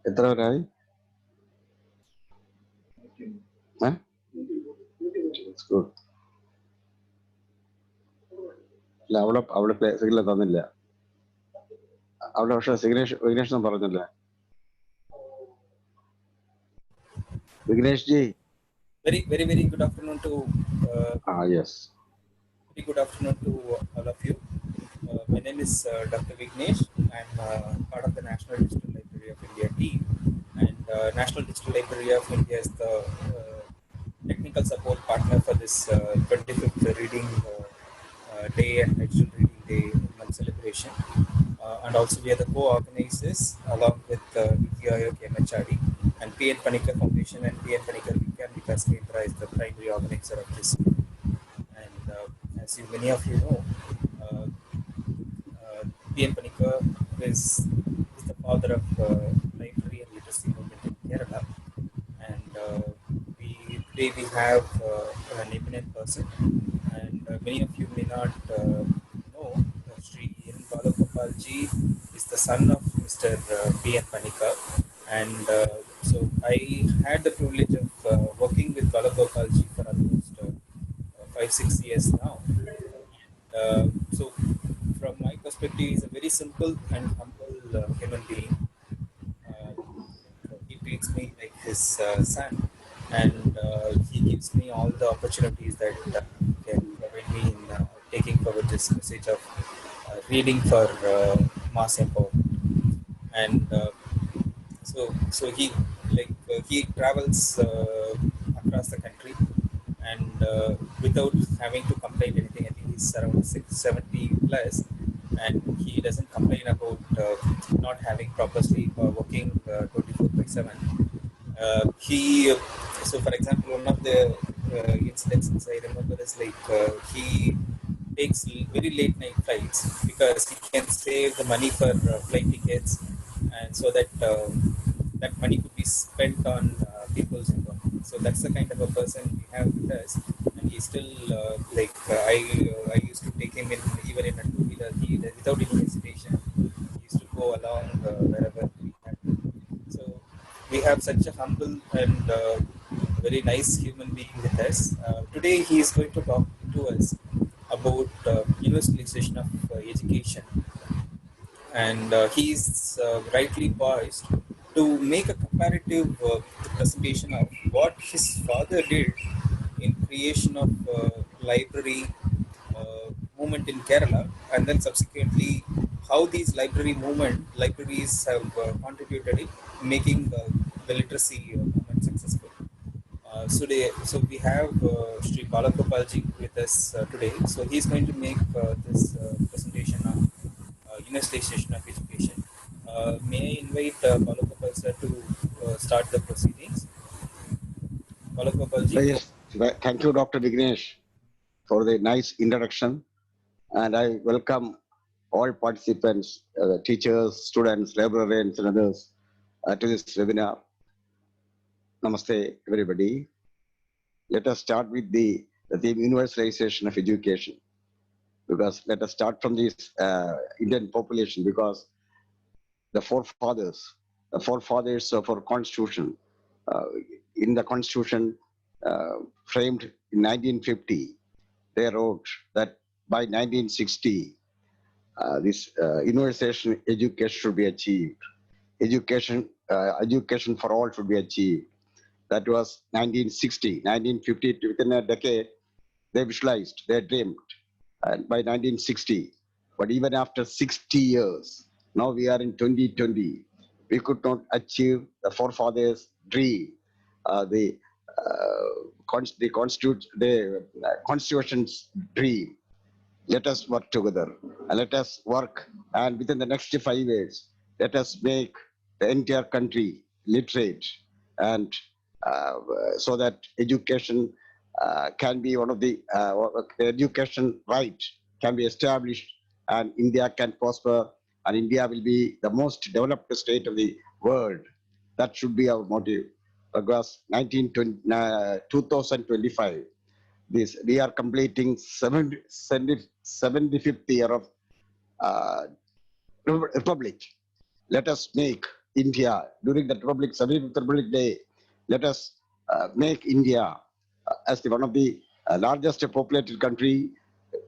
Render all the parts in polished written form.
എത്ര പേരായി? ഗുഡ്. ഇല്ല, അവള് സിഗ്നൽ തന്നില്ല. അവിടെ പക്ഷെ വിഘ്നേഷ് പറഞ്ഞില്ലേ? Vignesh G. Very good afternoon to yes. very good afternoon to all of you. My name is Dr. Vignesh. I'm part of the National Digital Library of India team, and National Digital Library of India is the technical support partner for this 25th reading day and digital reading day month celebration. And also we are the co-organizers along with ETIO KMHRD and PN Panikar Foundation and PN Panikar Vigyan Vikas Kendra is the primary organizer of this. And as many of you know, PN Panikar is the father of library and literacy movement in Kerala. And today we have an eminent person, and many of you may not know Sri Balagopal ji is the son of Mr. P.N. Panikar, and so I had the privilege of working with Balagopal ji for almost 5-6 years now. So from my perspective, he's a very simple and humble human being. He treats me like his son, and he gives me all the opportunities that can provide me in taking forward this message of reading for mass empowerment. And so he travels across the country, and without having to complain anything. I think he's around 670 plus, and he doesn't complain about not having proper sleep or working 24/7. He So for example, one of the incidents I remember is he takes very late night flights because he can save the money for flight tickets, and so that that money could be spent on people's income. So that's the kind of a person we have with us, and he's still I used to take him in even in a two-wheeler. He without any hesitation, he used to go along wherever we had to. So we have such a humble and very nice human being with us. Today he is going to talk to us about universalization of education, and he is rightly poised to make a comparative presentation of what his father did in creation of library movement in Kerala, and then subsequently how these libraries have contributed in making the literacy movement successful. So we have Sri Balagopalji with us today. So he's going to make this presentation on universalization of education. May I invite Balagopal sir to start the proceedings? Balagopalji. Yes. Thank you, Dr. Vignesh, for the nice introduction. And I welcome all participants, teachers, students, librarians, and others to this webinar. Namaste, everybody. Let us start with the theme universalization of education, because let us start from this Indian population, because the forefathers of our constitution, in the constitution framed in 1950, they wrote that by 1960, this universalization education should be achieved. Education for all should be achieved. That was 1960. 1950, within a decade, they visualized, they dreamed, and by 1960. But even after 60 years, now we are in 2020, we could not achieve the forefathers' dream, the Constitution's dream. Let us work together, and let us work, and within the next 5 years, let us make the entire country literate, and so that education can be one of the education right can be established, and India can prosper, and India will be the most developed state of the world. That should be our motive. Because 2025, we are completing 75th year of republic. Let us make India during the Republic, 75th Republic Day. Let us make India as the one of the largest populated country,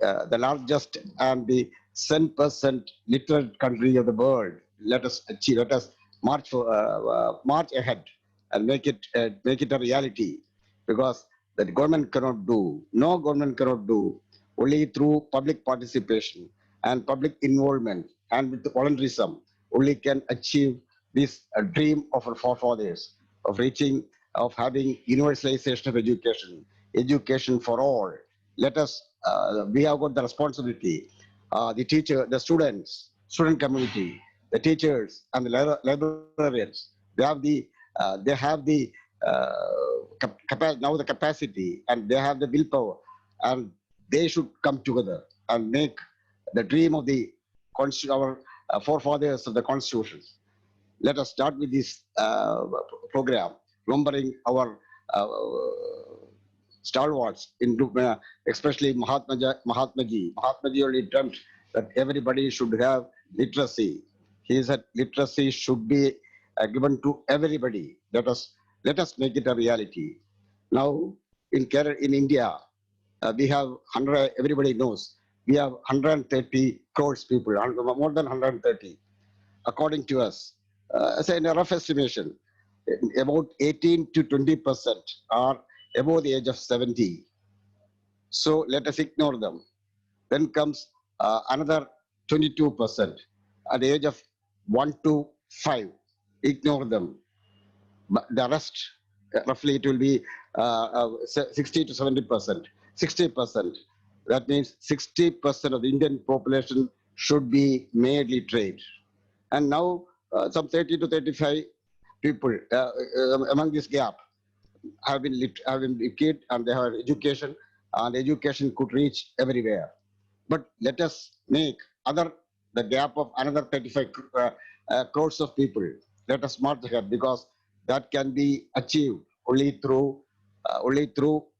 the largest and the 10% literate country of the world. Let us achieve. Let us march ahead and make it a reality, because the government cannot do. No government cannot do. Only through public participation and public involvement and with voluntarism only can achieve this dream of our forefathers of reaching, of having universalization of education, education for all. Let us, we have got the responsibility, the teacher, the students, student community, the teachers and the librarians. They have the now the capacity, and they have the willpower, and they should come together and make the dream of the our forefathers of the constitutions. Let us start with this program, remembering our uh, stalwarts, especially Mahatma Ji. Mahatma Ji only dreamt that everybody should have literacy. He said literacy should be given to everybody. Let us make it a reality. Now, in India, we have 100. Everybody knows we have 130 crores people, more than 130, according to us. As a rough estimation, about 18 to 20% are above the age of 70. So let us ignore them. Then comes another 22% at the age of 1 to 5. Ignore them. But the rest, roughly, it will be 60 to 70%. 60%. That means 60% of the Indian population should be made literate. And now some 30 to 35 people among this gap have been educated, and they have education, and education could reach everywhere. But let us make other the gap of another 35 crores of people. Let us march ahead, because that can be achieved only through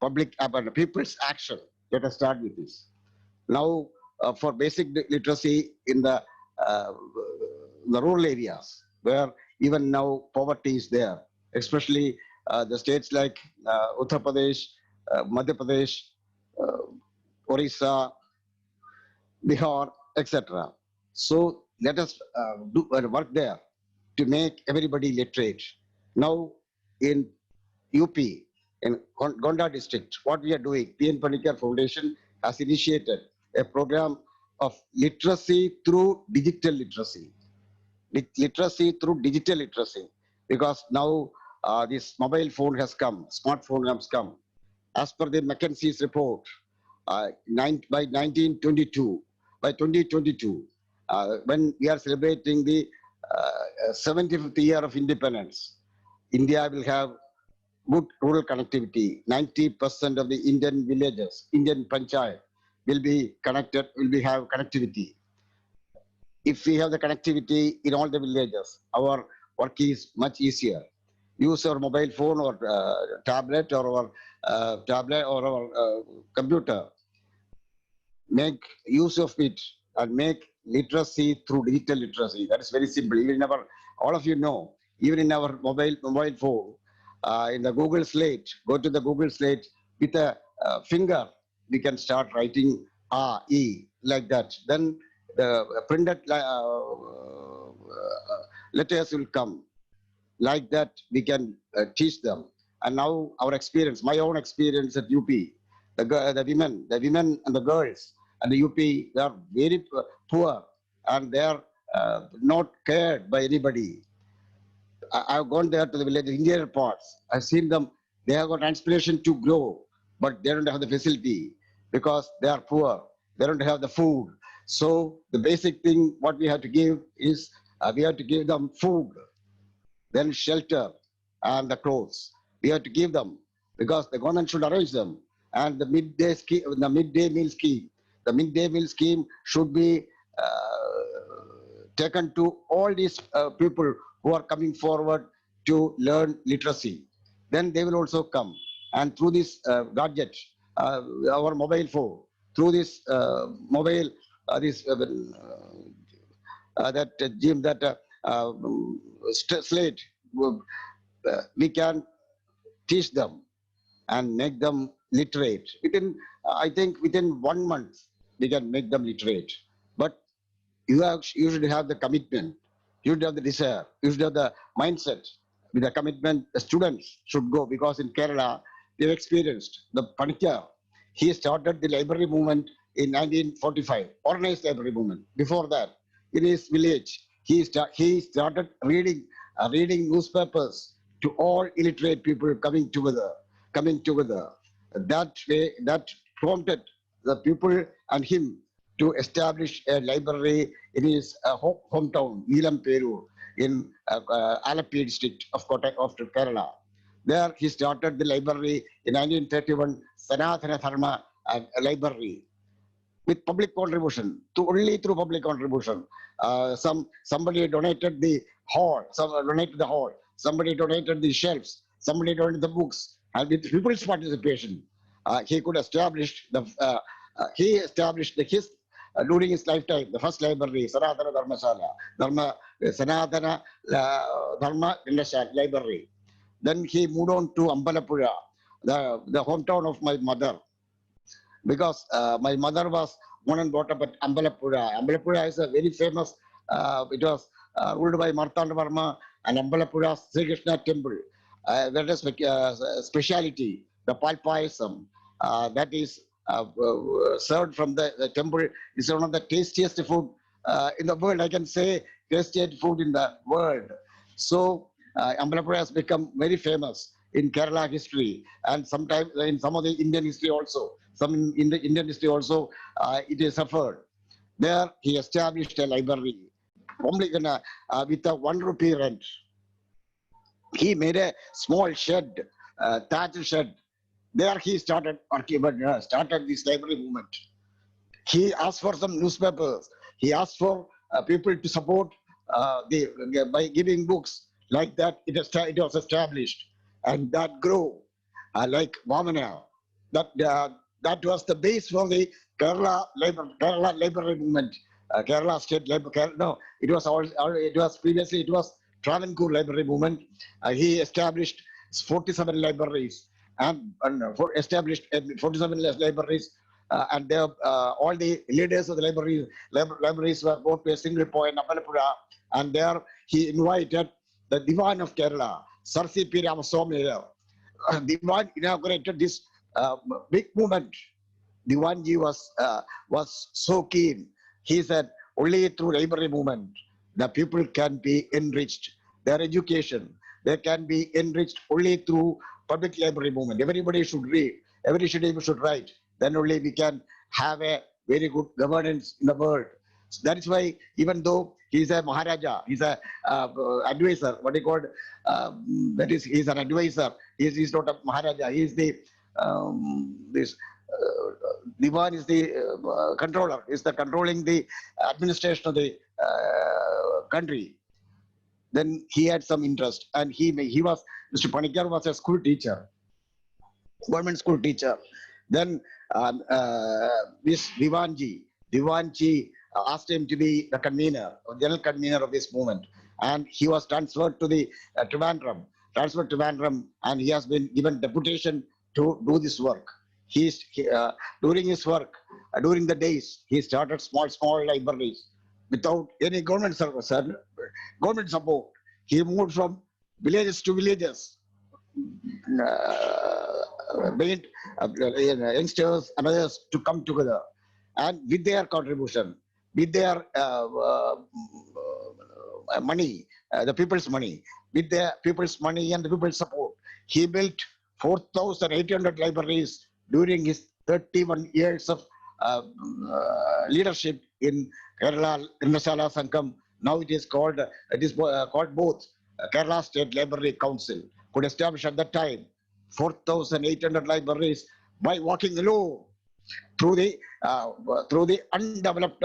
public people's action. Let us start with this. Now, for basic literacy in uh, the rural areas, where even now poverty is there, especially the states like Uttar Pradesh, Madhya Pradesh, uh, Orissa, Bihar, etc. So let us do work there to make everybody literate. Now, in UP, in Gonda district, what we are doing, PN Panikar Foundation has initiated a program of literacy through digital literacy. Literacy through digital literacy, because now this mobile phone has come, smartphone has come. As per the McKinsey's report, by 1922, by 2022, when we are celebrating the 75th year of independence, India will have good rural connectivity. 90% of the Indian villages, Indian panchayat, will be connected, will be have connectivity. If we have the connectivity in all the villages, our work is much easier. Use our mobile phone or tablet or our computer. Make use of it and make literacy through digital literacy. That is very simple. Even in our, all of you know, even in our mobile phone, in the Google Slate, go to the Google Slate with a finger, we can start writing E like that. Then the printed letters will come. Like that, we can teach them. And now our experience, my own experience at UP, the women and the girls and the UP, they are very poor, and they are not cared by anybody. I've gone there to the village, interior parts. I've seen them. They have got inspiration to grow, but they don't have the facility because they are poor. They don't have the food. So the basic thing what we have to give is we have to give them food, then shelter and the clothes. We have to give them, because the government should arrange them. And the midday scheme, the midday meal scheme should be taken to all these people who are coming forward to learn literacy. Then they will also come. And through this gadget, our mobile phone, through this mobile, this that Jim, that slate, we can teach them and make them literate. I think within 1 month, we can make them literate. But you should have the commitment, you should have the desire, you should have the mindset. With the commitment, the students should go, because in Kerala, they've experienced the Panikar. He started the library movement in 1945, organized library movement. Before that, in his village, he started reading newspapers to all illiterate people coming together. That way, that prompted the people and him to establish a library in his hometown, Neelam Perur, in Alapi district of Kerala. There he started the library in 1931, Sanatana Dharma Library, with public contribution, only through public contribution. Somebody donated the hall, somebody donated the shelves, somebody donated the books, and with people's participation, he could establish he established his during his lifetime the first library, Sanatana Dharmasala, Sanatana Dharma Library. Then he moved on to Ambalapura, the hometown of my mother, because my mother was born and brought up at Ambalapura. Ambalapura is a very famous, it was ruled by Martanda Varma, and Ambalapura Sri Krishna temple. That is speciality, the palpayasam, that is served from the temple, is one of the tastiest food in the world. I can say tastiest food in the world. So Ambalapura has become very famous in Kerala history, and sometimes in some of the Indian history also. Some in the Indian history also, it is suffered. There he established a library, only with a ₹1 rent. He made a small shed, thatched shed. There he started this library movement. He asked for some newspapers. He asked for people to support by giving books. Like that, it was established, and that grew like Vamana. That was the base for the Kerala library movement. Kerala State Library. No, it was previously it was Travancore Library Movement. He established 47 libraries and established 47 libraries, and all the leaders of the libraries were brought to a single point, Appalapura, and there he invited the Divan of Kerala, Sir C.P. Ramaswamy. Divan inaugurated this big movement. Divanji was so keen. He said, only through library movement the people can be enriched. Their education, they can be enriched only through public library movement. Everybody should read. Everybody should write. Then only we can have a very good governance in the world. So that is why, even though he is a Maharaja, he's a advisor. What he called that is, he's an advisor. He's not a Maharaja. He is the this. Divan is the controller, is the controlling the administration of the country. Then he had some interest, and Mr. Panikar was a school teacher, government school teacher. Then this Divanji asked him to be the convener, general convener of this movement, and he was transferred to the Trivandrum, and he has been given deputation to do this work. During his work, during the days, he started small libraries without any government service and government support. He moved from villages to villages, made youngsters and others to come together, and with their contribution, with their money, the people's money, with the people's money and the people's support, he built 4,800 libraries during his 31 years of leadership in Kerala Universala Sangham. Now it is called both Kerala State Library Council. Could establish at that time 4,800 libraries by walking alone through the undeveloped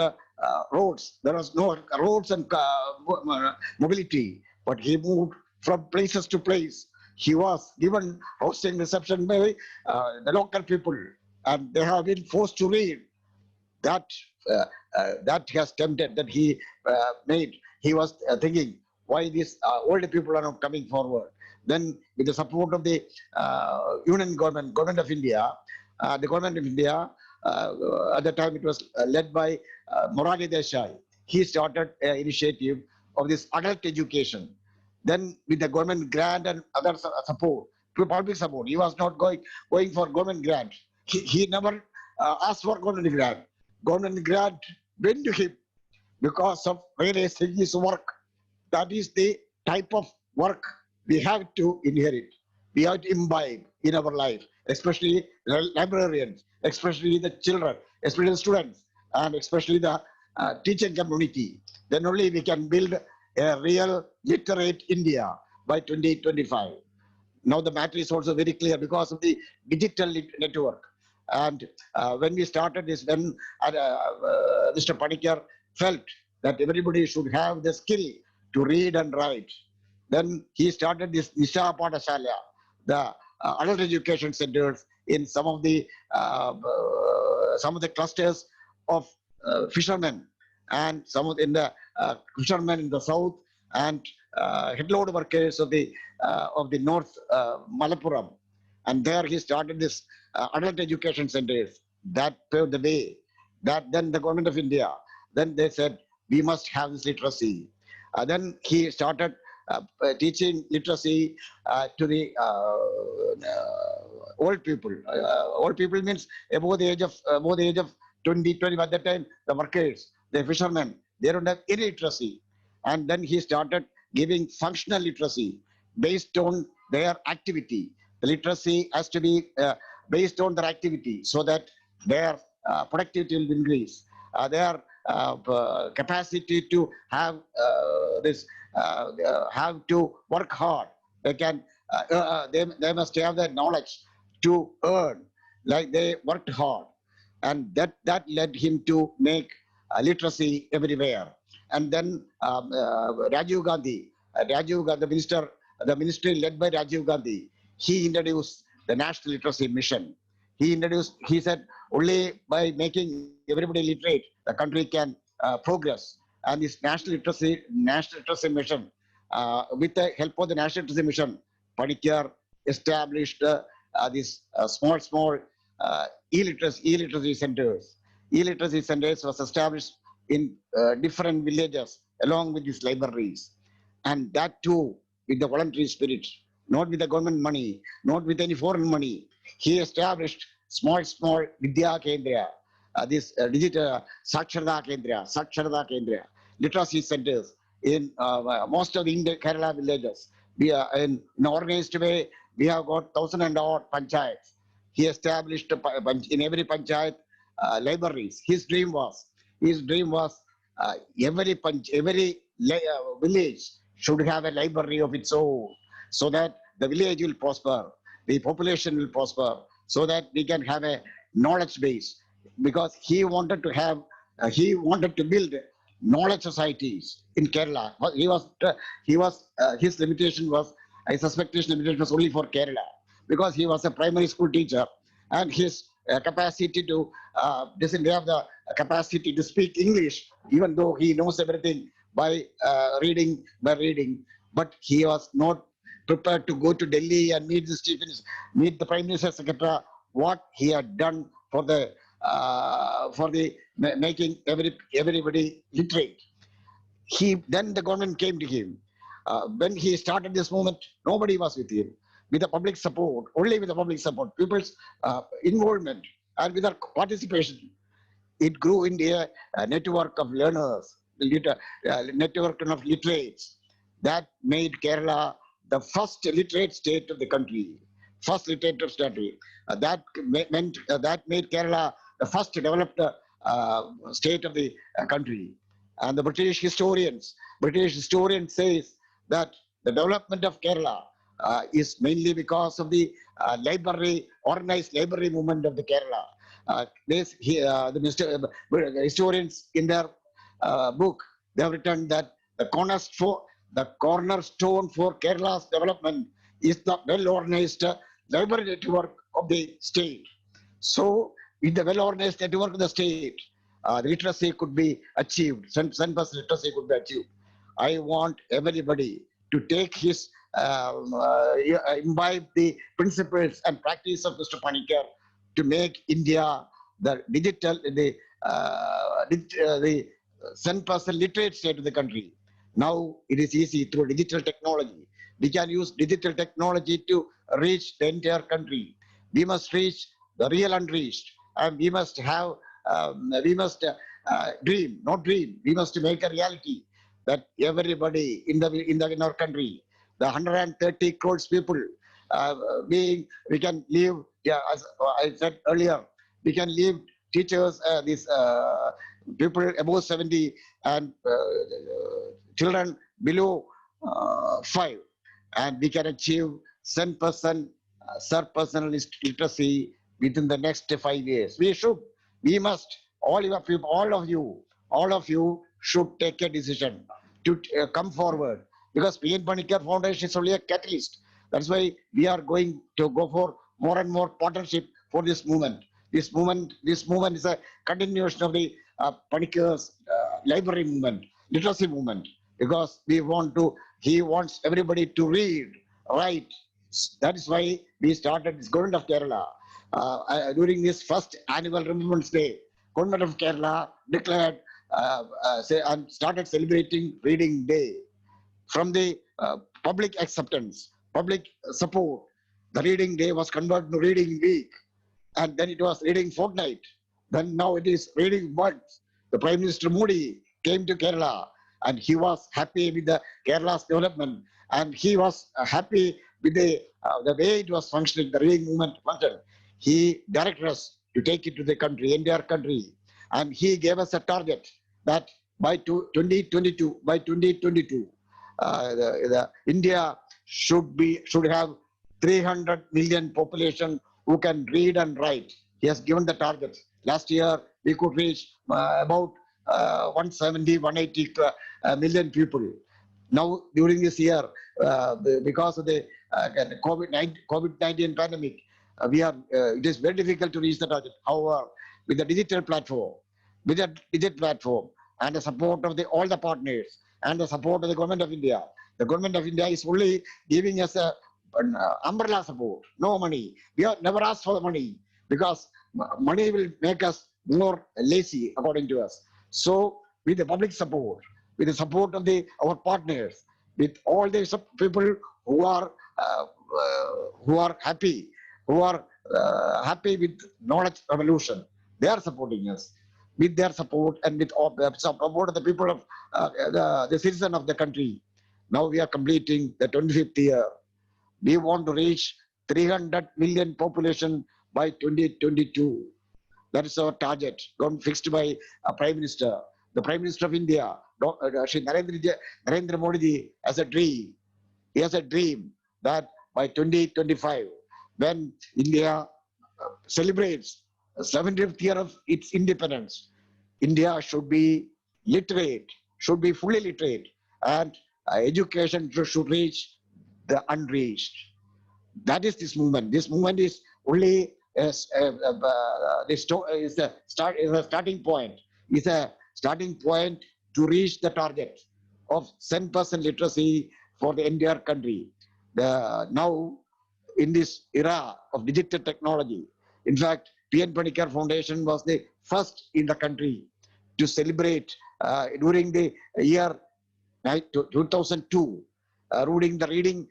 roads. There was no roads and mobility, but he moved from places to place. He was given hosting reception by the local people, and they have been forced to read. That has tempted, that he made. He was thinking, why these old people are not coming forward. Then, with the support of the Union government of India, the government of India, at the time it was led by Morali Desai. He started an initiative of this adult education. Then, with the government grant and other support, public support, he was not going for government grant. He never asked for government grant. Government grant went to him because of various his work. That is the type of work we have to inherit. We have to imbibe in our life, especially librarians, especially the children, especially the students, and especially the teaching community. Then only we can build a real literate India by 2025. Now the matter is also very clear because of the digital network. And when we started this, when Mr. Panikkar felt that everybody should have the skill to read and write, then he started this Nisha Pathashala, the adult education centers in some of the clusters of fishermen, and in the fishermen in the south, and headload workers of the north, Malappuram. And there he started this adult education centers that paved the way. That then the government of India, then they said we must have this literacy. Then he started teaching literacy to the old people. Old people means above the age of 20, 20. At that time, the workers, the fishermen, they don't have any literacy. And then he started giving functional literacy based on their activity. The literacy has to be based on their activity so that their productivity will increase. Their capacity to have have to work hard. They must have the knowledge to earn, like they worked hard, and that led him to make literacy everywhere. And then Rajiv Gandhi, the ministry led by Rajiv Gandhi, he introduced the National Literacy Mission. He said, only by making everybody literate, the country can progress. And this National Literacy Mission, with the help of the National Literacy Mission, Panikkar established these small e-literacy centers. E-literacy centers was established in different villages along with these libraries, and that too with the voluntary spirit, not with the government money, not with any foreign money. He established small Vidya Kendra, digital Saksharata Kendra, literacy centers in most of the Indian Kerala villages. We are in an organized way. We have got 1,000 and odd panchayats. He established in every panchayat libraries. His dream was every village should have a library of its own, so that the village will prosper, the population will prosper, so that we can have a knowledge base. Because he wanted to build knowledge societies in Kerala. His limitation was, I suspect his limitation was only for Kerala, because he was a primary school teacher, and his capacity to doesn't have the capacity to speak English, even though he knows everything by reading. But he was not prepared to go to Delhi and meet the Prime Minister, etc. What he had done for making everybody literate. Then the government came to him. When he started this movement, nobody was with him. With the public support, only with the public support, people's involvement, and with their participation, it grew into a network of learners, network of literates, that made Kerala the first literate state of the country. First literate state. That made Kerala the first developed state of the country. And the British historian says that the development of Kerala is mainly because of the organized library movement of the Kerala. The historians in their book, they have written that the cornerstone for Kerala's development is the well-organized library network of the state. So, with the well-organized network of the state, the literacy could be achieved. 10% literacy could be achieved. I want everybody to take his imbibe the principles and practice of Mr. Panikkar to make India the digital, the 10% literate state of the country. Now it is easy through digital technology. We can use digital technology to reach the entire country. We must reach the real unreached, and we must dream, not dream. We must make a reality that everybody in our country, the 130 crores people, we can leave. Yeah, as I said earlier, we can leave teachers, these people above 70, and children below 5, and we can achieve 10% sub-personal literacy within the next 5 years. We must, all of you should take a decision to come forward, because PN Panikkar Foundation is only a catalyst. That's why we are going to go for more and more partnership for this movement. This movement is a continuation of the Panikkar's library movement, literacy movement, because he wants everybody to read, write. That is why we started this Government of Kerala. During this first annual Remembrance Day, Government of Kerala declared and started celebrating Reading Day. From the public acceptance, public support, the Reading Day was converted to Reading Week, and then it was Reading Fortnight. Then now it is Reading Month. The Prime Minister Modi came to Kerala, and he was happy with the Kerala's development, and he was happy with the way it was functioning, the reading movement function. He directed us to take it to the country, entire country, and he gave us a target that by 2022, India should have 300 million population who can read and write. He has given the target. Last year, we could reach about 170, 180 million people. Now, during this year, because of the COVID-19 pandemic, it is very difficult to reach the target. However, with the digital platform, and the support of all the partners, and the support of the Government of India, the Government of India is only giving us an umbrella support, no money. We have never asked for the money, because money will make us more lazy, according to us. So, with the public support, with the support of our partners, with all these people who are happy, with knowledge revolution, they are supporting us. With their support and with the support of the people of the citizen of the country, now we are completing the 25th year. We want to reach 300 million population by 2022. That is our target, fixed by Prime Minister. The Prime Minister of India, Shri Narendra Modi ji, has a dream. He has a dream that by 2025, when India celebrates the 70th year of its independence, India should be literate, should be fully literate, and education should reach the unreached. That is this movement. This movement is only is a starting point. Is a starting point to reach the target of 10% literacy for the entire country. Now, in this era of digital technology, in fact, PN Panikkar Foundation was the first in the country to celebrate during the year 2002, during the Reading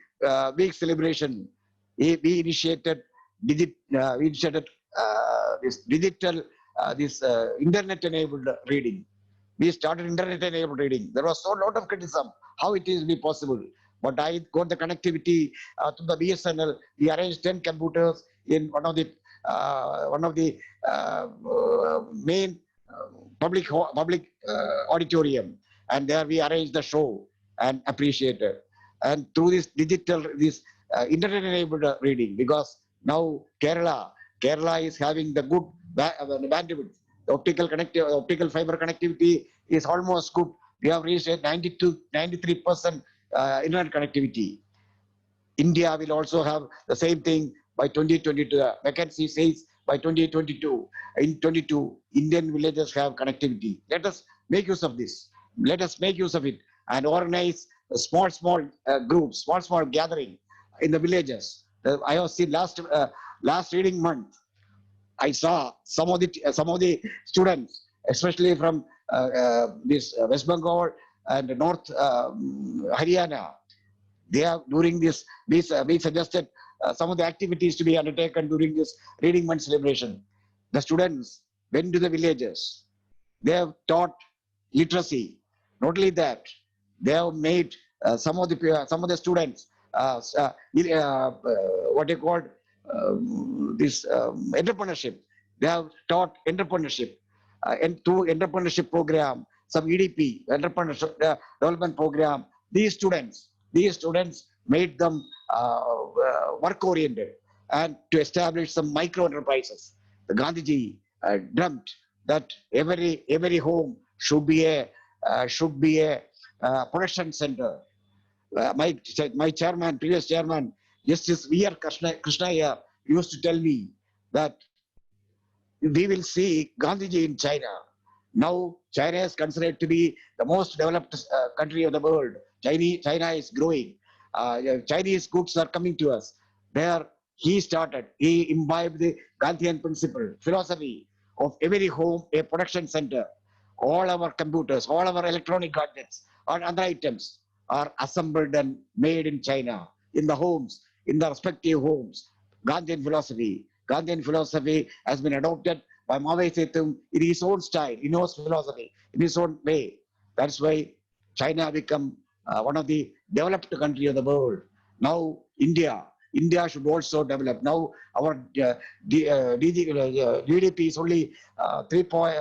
Week celebration. We initiated this digital, internet-enabled reading. We started internet-enabled reading. There was a lot of criticism how it is be possible, but I got the connectivity to the BSNL. We arranged 10 computers in one of the main public auditorium, and there we arranged the show and appreciated. And through this internet-enabled reading, because now Kerala is having the good bandwidth. The optical fiber connectivity is almost good. We have reached 93% internet connectivity. India will also have the same thing by 2022. The vacancy says by 2022. In 22, Indian villages have connectivity. Let us make use of this. Let us make use of it. and organize small groups, small gathering in the villages. I have seen last reading month. I saw some of the students, especially from this West Bengal and North Haryana. They have during this we suggested some of the activities to be undertaken during this reading month celebration. The students went to the villages. They have taught literacy. Not only that, they have made some of the students what they call this entrepreneurship. They have taught entrepreneurship and through entrepreneurship program, some EDP entrepreneurship development program. These students made them work oriented and to establish some micro enterprises. The Gandhiji dreamt that every home should be a production center. My chairman, previous chairman, Justice V.R. Krishnaiah used to tell me that we will see Gandhiji in China. Now, China is considered to be the most developed country of the world. China is growing. Chinese goods are coming to us. There, he imbibed the Gandhian principle, philosophy of every home, a production center. All our computers, all our electronic gadgets, or other items are assembled and made in China, in the homes, in the respective homes. Gandhian philosophy. Gandhian philosophy has been adopted by Mao Zedong in his own style, in his philosophy, in his own way. That's why China become one of the developed country of the world. Now India should also develop. Now our GDP is only 3 point.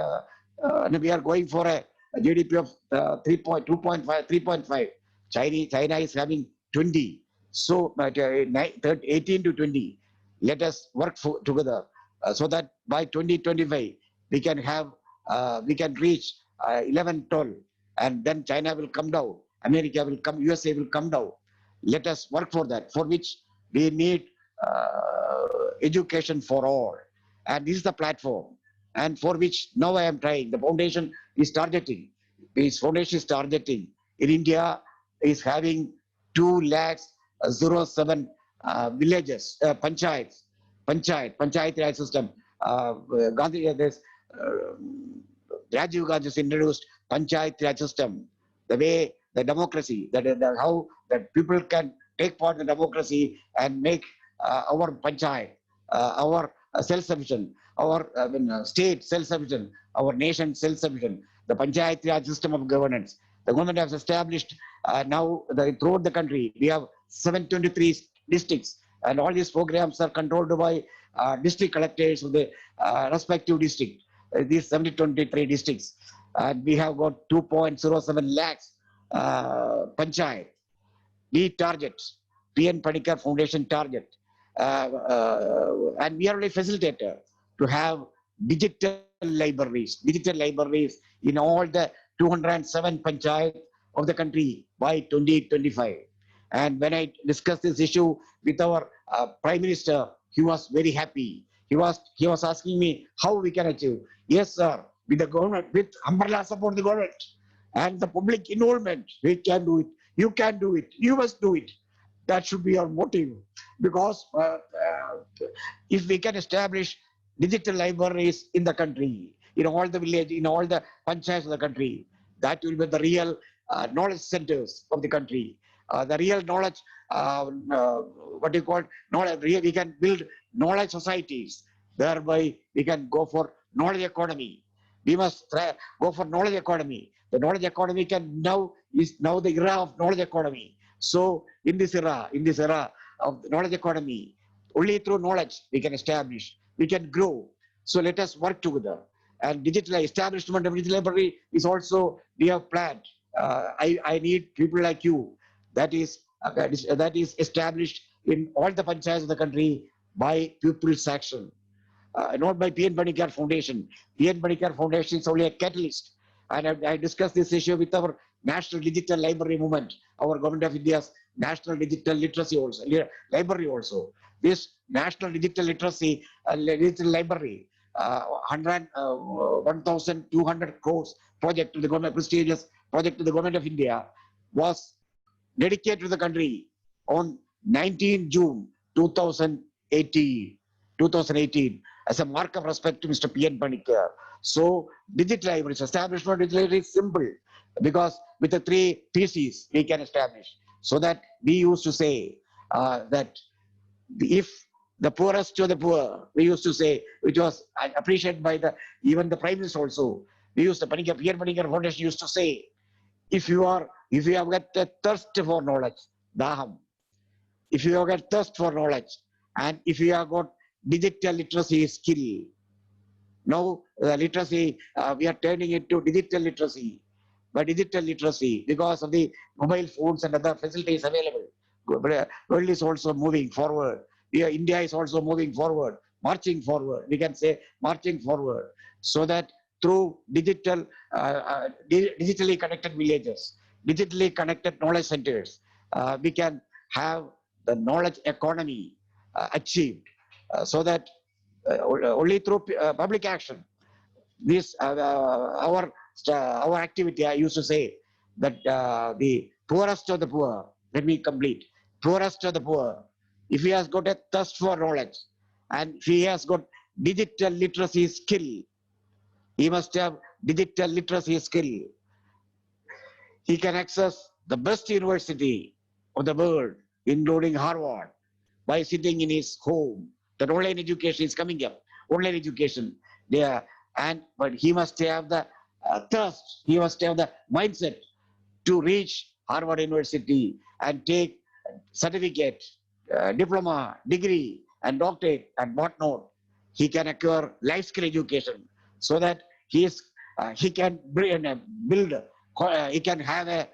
And we are going for a GDP of 3.5. China is having 20. So 18 to 20. Let us work together so that by 2025 we can reach 11, 12, and then China will come down, America will come, USA will come down. Let us work for that, for which we need education for all, and this is the platform, and for which now I am trying. The foundation is targeting. This foundation is targeting in India is having 207 villages, panchayat Raj system. Gandhi, Rajiv Gandhi has introduced panchayat Raj system. The way the democracy, how that people can take part in the democracy and make our panchayat, our self-sufficient, our state self-sufficient, our nation self-sufficient. The panchayat Raj system of governance. The government has established now throughout the country. We have 723 districts, and all these programs are controlled by district collectors of the respective district. These 723 districts, and we have got 2.07 lakhs panchayat. We target, PN Panikkar Foundation target, and we are a facilitator to have digital libraries in all the 207 panchayat of the country by 2025. And when I discussed this issue with our Prime Minister, he was very happy. He was asking me how we can achieve. Yes, sir, with the government, with umbrella support of the government and the public involvement, we can do it. You can do it. You must do it. That should be our motive. Because if we can establish digital libraries in the country, in all the village, in all the panchayats of the country, that will be the real knowledge centers of the country. The real knowledge, what you call knowledge, we can build knowledge societies. Thereby, we can go for knowledge economy. We must go for knowledge economy. The knowledge economy is now the era of knowledge economy. So in this era of the knowledge economy, only through knowledge we can establish, we can grow. So let us work together. And digital establishment of digital library is also we have planned. I need people like you. That is established in all the panchayats of the country by people's action. Not by PN Panikkar Foundation. PN Panikkar Foundation is only a catalyst. And I discussed this issue with our National Digital Library Movement, our Government of India's National Digital Literacy also, Library also. This National Digital Literacy Digital Library, 1,200 crores project to the government, prestigious project to the Government of India. was dedicated to the country on 19 June 2018, 2018 as a mark of respect to Mr. P.N. Panikkar. So digital libraries, establishment of digital library is simple because with the three theses we can establish. So that we used to say that if the poorest of the poor, we used to say, which was appreciated by the even the Prime Minister also. We used the P.N. Panikkar Foundation used to say, if you have got a thirst for knowledge, daham, if you have got thirst for knowledge, and if you have got digital literacy skill, now literacy, we are turning it to digital literacy. By digital literacy, because of the mobile phones and other facilities available, world is also moving forward. Yeah, India is also moving forward, marching forward. We can say marching forward, so that through digitally connected villages, digitally connected knowledge centers, we can have the knowledge economy achieved, so that only through public action, this our activity. I used to say that the poorest of the poor, let me complete, poorest of the poor, if he has got a thirst for knowledge and if he has got digital literacy skill, he must have digital literacy skill. He can access the best university of the world, including Harvard, by sitting in his home. That online education is coming up. Online education there, and but he must have the thirst. He must have the mindset to reach Harvard University and take certificate, diploma, degree, and doctorate and whatnot. He can acquire life skill education, so that he can build. He can have a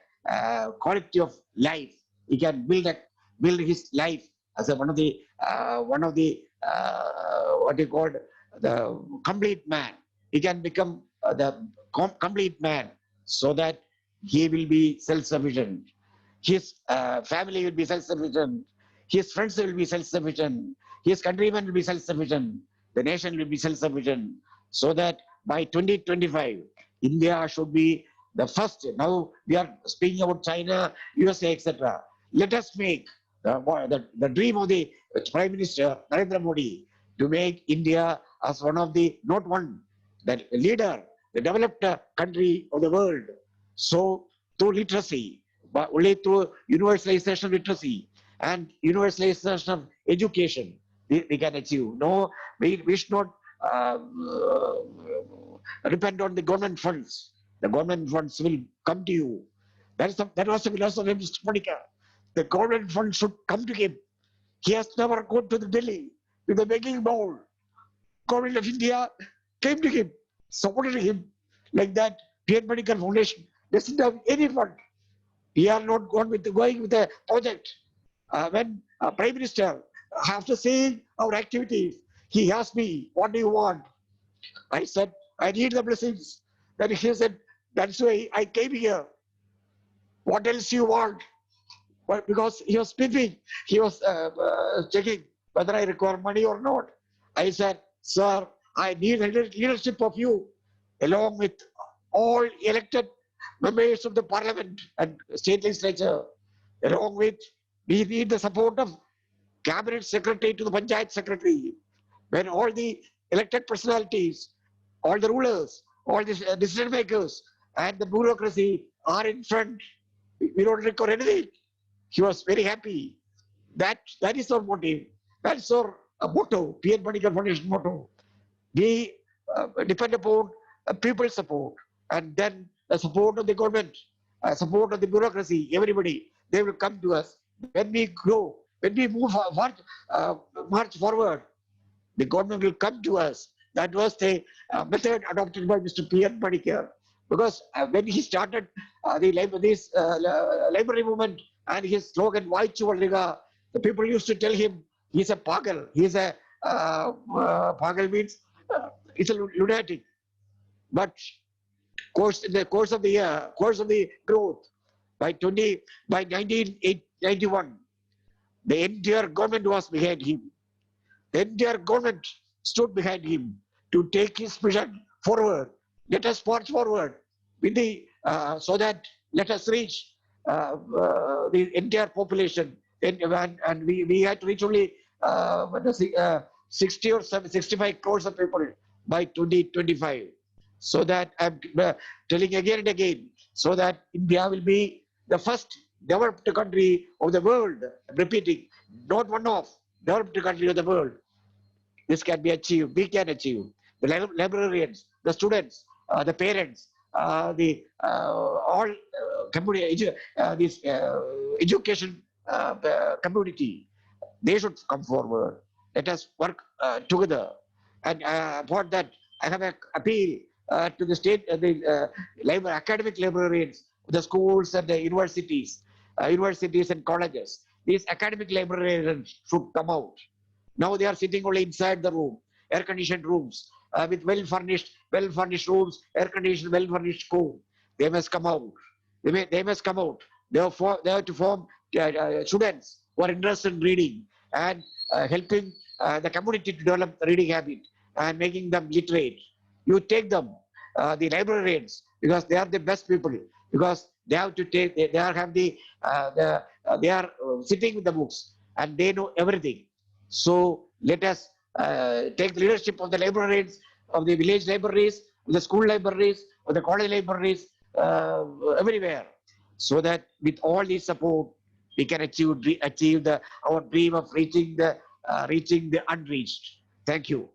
quality of life. He can build his life as one of the what you call the complete man. He can become the complete man, so that he will be self-sufficient. His family will be self-sufficient. His friends will be self-sufficient. His countrymen will be self-sufficient. The nation will be self-sufficient. So that by 2025, India should be the first. Now we are speaking about China, USA, etc. Let us make the dream of the Prime Minister Narendra Modi to make India as one of the, not one, the leader, the developed country of the world. So through literacy, but only through universalization of literacy and universalization of education, we can achieve. No, we should not depend on the government funds. The government funds will come to you. That was the philosophy of Mr. Monica. The government funds should come to him. He has never gone to the Delhi with a begging bowl. Government of India came to him, supported him. Like that, P.N. Medical Foundation doesn't have any fund. We are not going with a project. When Prime Minister, after seeing our activities, he asked me, "What do you want?" I said, "I need the blessings." Then he said, "That's why I came here. What else you want?" Well, because he was speaking, he was checking whether I require money or not. I said, "Sir, I need leadership of you, along with all elected members of the parliament and state legislature. Along with, we need the support of cabinet secretary to the panchayat secretary. When all the elected personalities, all the rulers, all the decision makers, and the bureaucracy are in front, we don't require anything." He was very happy. That is our motive. That's our motto, P.N. Panikkar Foundation motto. We depend upon people's support, and then the support of the government, support of the bureaucracy, everybody, they will come to us. When we grow, when we march forward, the government will come to us. That was the method adopted by Mr. P.N. Panikkar. Because when he started this library movement and his slogan, Vaichu Valriga, the people used to tell him, he's a pagal. He's a, pagal means it's a lunatic. But in the course of the year, course of the growth, by 1991, the entire government was behind him. The entire government stood behind him to take his vision forward. Let us march forward with the so that let us reach the entire population, and we had to reach only 60 or 65 crores of people by 2025. So that I'm telling again and again, so that India will be the first developed country of the world. I'm repeating, not one of developed country of the world. This can be achieved. We can achieve. The librarians, the students, the parents, the all community, this education community, they should come forward. Let us work together. And for that, I have an appeal to the state, academic librarians, the schools and the universities and colleges. These academic librarians should come out. Now they are sitting only inside the room, air-conditioned rooms, with well-furnished rooms, air-conditioned, well-furnished school. They must come out. They must come out. They have to form students who are interested in reading and helping the community to develop the reading habit and making them literate. You take them, the librarians, because they are the best people. Because they have to take, they are have they are sitting with the books and they know everything. So let us take the leadership of the librarians, of the village libraries, of the school libraries, of the college libraries, everywhere, so that with all this support, we can achieve our dream of reaching the unreached. Thank you.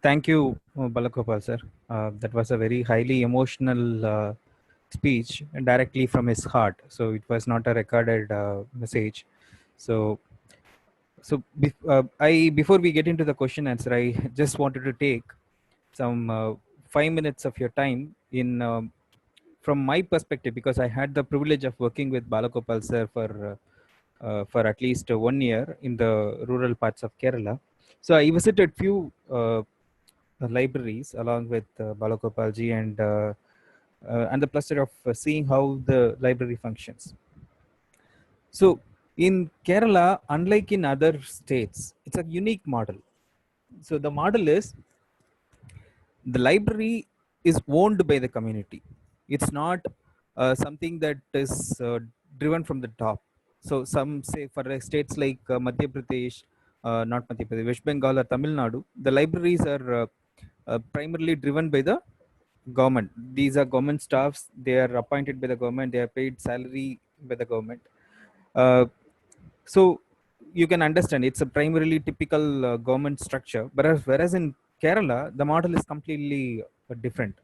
Thank you, Balagopal sir. That was a very highly emotional speech directly from his heart. So it was not a recorded message. So, before we get into the question answer, I just wanted to take some 5 minutes of your time in from my perspective, because I had the privilege of working with Balagopal sir for at least 1 year in the rural parts of Kerala. So I visited few libraries along with Balagopalji, and the pleasure of seeing how the library functions. So in Kerala, unlike in other states, it's a unique model. So the model is the library is owned by the community. It's not something that is driven from the top. So some say for states like Madhya Pradesh, not Madhya Pradesh, West Bengal or Tamil Nadu, the libraries are primarily driven by the government. These are government staffs. They are appointed by the government. They are paid salary by the government. Uh, so you can understand it's a primarily typical government structure. Whereas in Kerala, the model is completely different.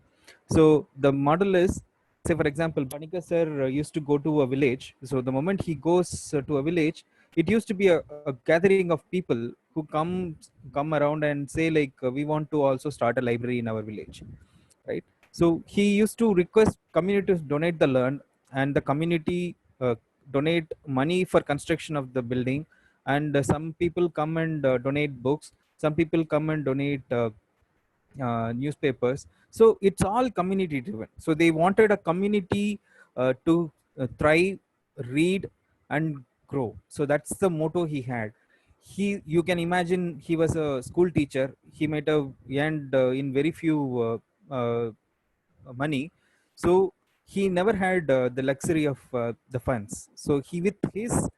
So the model is, say for example, Panika sir used to go to a village. So the moment he goes to a village, it used to be a gathering of people who come around and say like, we want to also start a library in our village, right? So he used to request community to donate the land, and the community donate money for construction of the building, and some people come and donate books, some people come and donate newspapers. So it's all community driven. So they wanted a community to thrive, read, and grow. So that's the motto he had. You can imagine, he was a school teacher. He might have earned in very few money. So he never had the luxury of the funds. So he, with his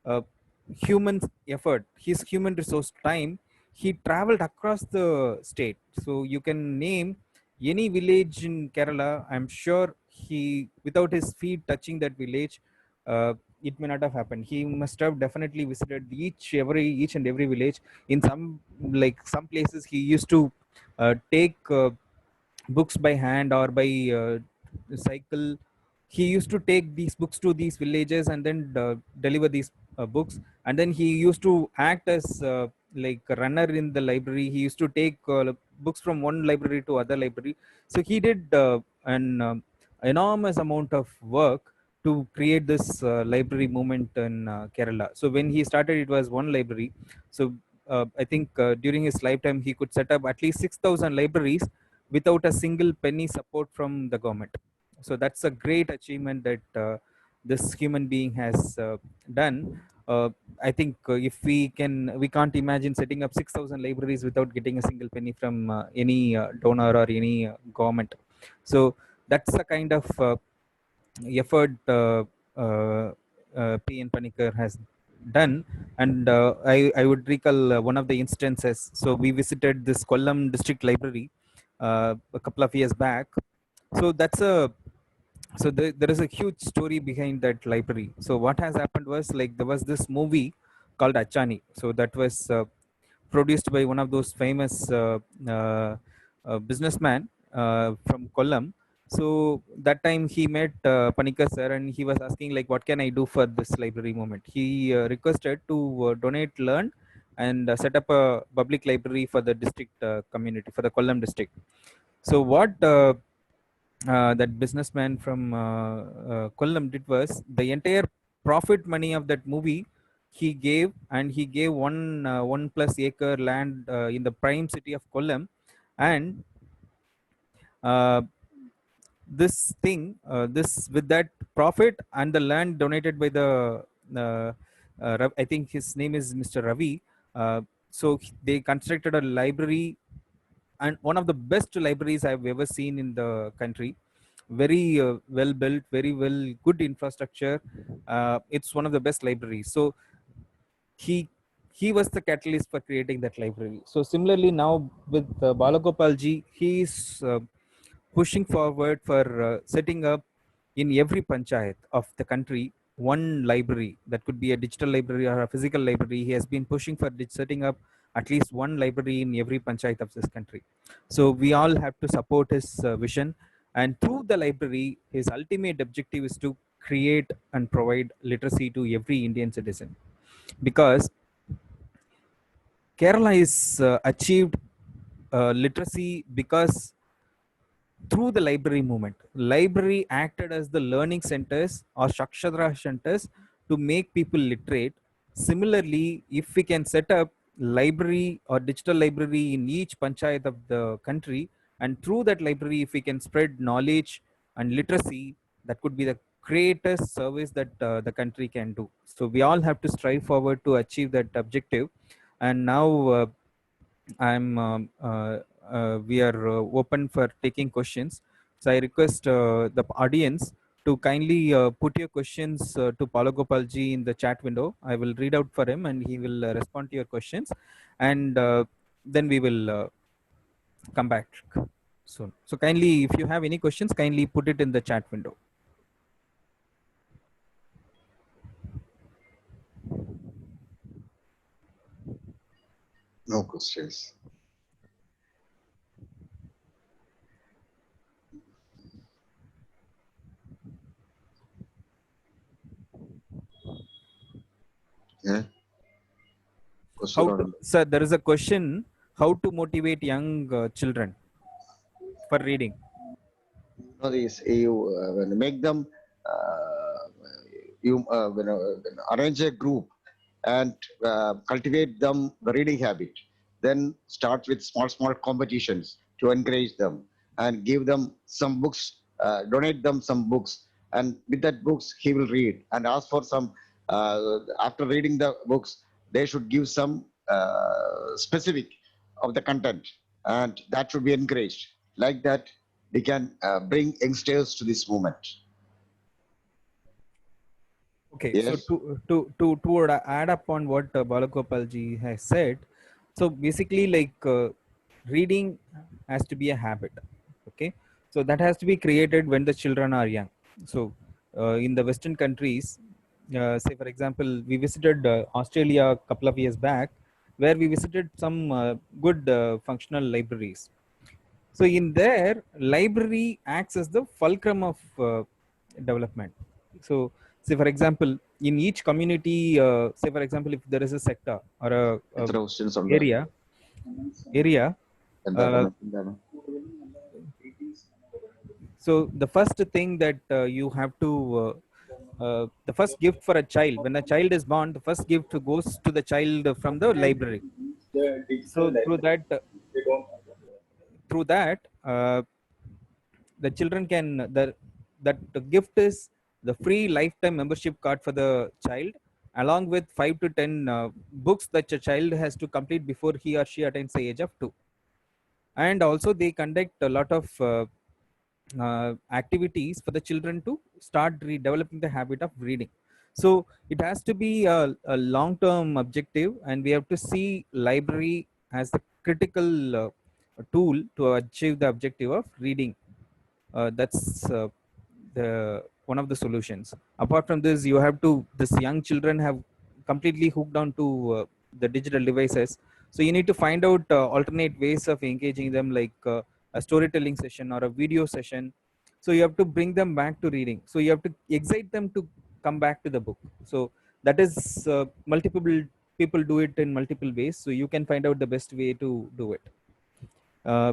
uh, human effort, his human resource time, he traveled across the state. So you can name any village in Kerala. I'm sure he, without his feet touching that village, it may not have happened. He must have definitely visited each and every village. In some, like some places, he used to take books by hand or by cycle. He used to take these books to these villages and then deliver these books, and then he used to act as like a runner in the library. He used to take books from one library to other library. So he did an enormous amount of work to create this library movement in Kerala. So when he started, it was one library. So I think during his lifetime he could set up at least 6,000 libraries without a single penny support from the government. So that's a great achievement that this human being has done. uh, I think we can't imagine setting up 6,000 libraries without getting a single penny from any donor or any government. So That's the kind of effort P.N. Panikkar has done. And I would recall one of the instances. So we visited this Kollam district library a couple of years back. So that's a so there is a huge story behind that library. So what has happened was, like, there was this movie called Achani. So that was produced by one of those famous businessman from Kollam. So that time he met Panikar sir, and he was asking, like, what can I do for this library movement? He requested to donate land and set up a public library for the district community, for the Kollam district. So what that businessman from Kollam did was, the entire profit money of that movie he gave, and he gave 1+ acre land in the prime city of Kollam. And uh, this, with that profit and the land donated by the uh, I think his name is Mr. Ravi. So they constructed a library, and one of the best libraries I've ever seen in the country. Very well built, very well, good infrastructure. It's one of the best libraries. So he he was the catalyst for creating that library. So similarly now with Balagopal ji, he is pushing forward for setting up in every panchayat of the country one library. That could be a digital library or a physical library. He has been pushing for setting up at least one library in every panchayat of this country. So we all have to support his vision. And through the library, his ultimate objective is to create and provide literacy to every Indian citizen. Because Kerala is achieved literacy because through the library movement. Library acted as the learning centers or Shakshadra centers to make people literate. Similarly, if we can set up library or digital library in each panchayat of the country, and through that library, if we can spread knowledge and literacy, that could be the greatest service that the country can do. So we all have to strive forward to achieve that objective. And now we are open for taking questions. So I request the audience to kindly put your questions to Palagopal ji in the chat window. I will read out for him and he will respond to your questions. And then we will come back soon. So kindly, if you have any questions, kindly put it in the chat window. No questions. Yeah. Question How to, sir, there is a question: how to motivate young children for reading? these you when you make them when arrange a group and cultivate them the reading habit, then start with small competitions to encourage them and give them some books, donate them some books, and with that books he will read and ask for some. After reading the books, they should give some specific of the content, and that should be encouraged. Like that, we can bring youngsters to this movement. Okay, Yes. so to add up on what Balagopal ji has said, so basically, like, reading has to be a habit. Okay, so that has to be created when the children are young. So in the Western countries, say for example, we visited Australia a couple of years back, where we visited some good functional libraries. So in there, library acts as the fulcrum of development. So say for example, in each community, say for example, if there is a sector or a Questions on area, uh, the so the first thing that you have to the first gift for a child, when a child is born, the first gift goes to the child from the library. So through that the children can that the gift is the free lifetime membership card for the child, along with 5 to 10 books that a child has to complete before he or she attains the age of 2. And also they conduct a lot of activities for the children to start developing the habit of reading. So it has to be a long term objective, and we have to see library as the critical tool to achieve the objective of reading. That's the one of the solutions. Apart from this, you have to, this young children have completely hooked on to the digital devices. So you need to find out alternate ways of engaging them, like a storytelling session or a video session. So you have to bring them back to reading, so you have to excite them to come back to the book. So that is multiple people do it in multiple ways, so you can find out the best way to do it. uh,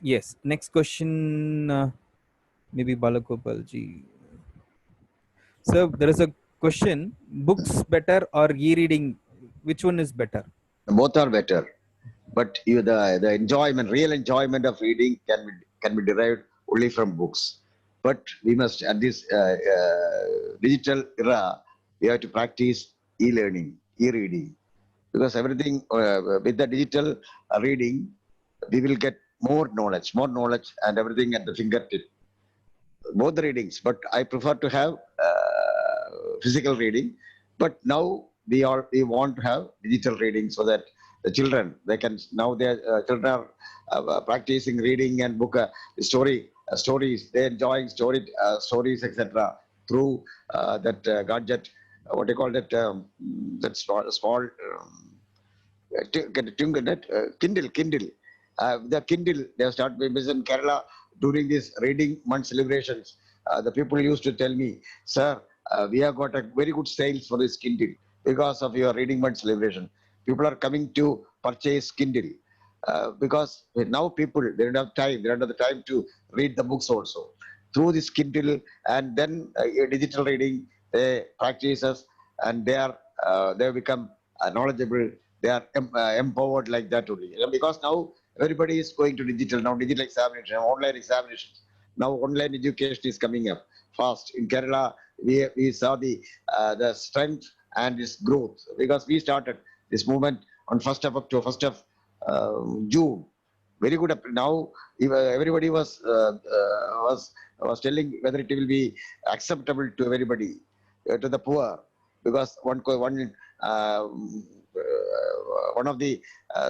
yes, next question, maybe Balagopal ji. So there is a question: books better or e-reading? Which one is better? Both are better, but the enjoyment, real enjoyment of reading can be derived only from books. But we must, at this digital era, we have to practice e-learning, e-reading, because everything with the digital reading, we will get more knowledge, and everything at the fingertip. Both the readings, but I prefer to have physical reading. But now we want to have digital reading, so that the children, they can, now their children are practicing reading and book stories. They enjoying stories, etc. through that gadget. What do you call that? That small. Kindle. The Kindle, they have started business in Kerala during this reading month celebrations. The people used to tell me, sir, we have got a very good sales for this Kindle because of your reading month celebration. People are coming to purchase Kindle because now people, they don't have time. They don't have the time to read the books also. Through this Kindle and then digital reading, they practice us, and they become knowledgeable. They are empowered like that only. Because now everybody is going to digital. Now digital examination, online examinations. Now online education is coming up fast. In Kerala, we saw the strength and its growth, because we started this movement on 1st of October, 1st of June. Very good. Now everybody was telling whether it will be acceptable to everybody, to the poor, because one of the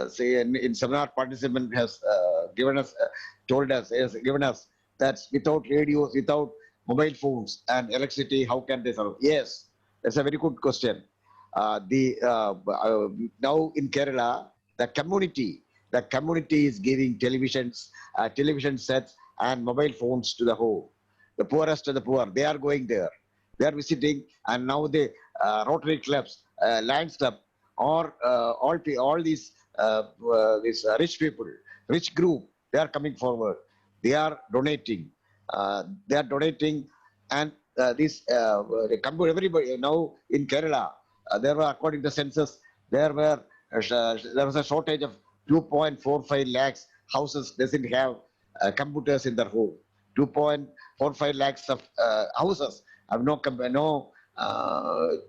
say in seminar participant has given us that without radios, without mobile phones and electricity, how can they survive? Yes, that's a very good question. Now in Kerala, the community is giving television sets and mobile phones to the home. The poorest of the poor, they are going there. They are visiting, and now the Rotary clubs, Lions Club, or all these rich people, rich group, they are coming forward. They are donating. They are donating, and everybody now in Kerala. There were, according to the census, there was a shortage of 2.45 lakhs houses doesn't have computers in their home. 2.45 lakhs of houses have no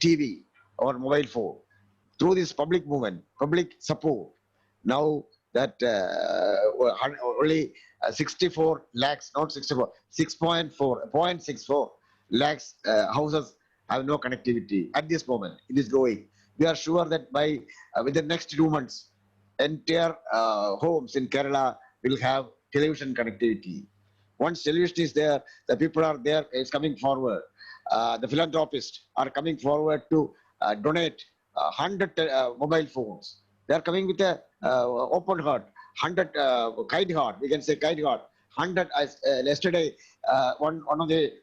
TV or mobile phone. Through this public movement, public support, now that only 64 lakhs, not 64, 0.64 lakhs houses have no connectivity at this moment. It is growing. We are sure that by within the next 2 months, entire homes in Kerala will have television connectivity. Once television is there, the people are there, is coming forward. The philanthropists are coming forward to donate 100 mobile phones. They are coming with a open heart, 100 kind heart. We can say kind heart. 100. Yesterday, one of the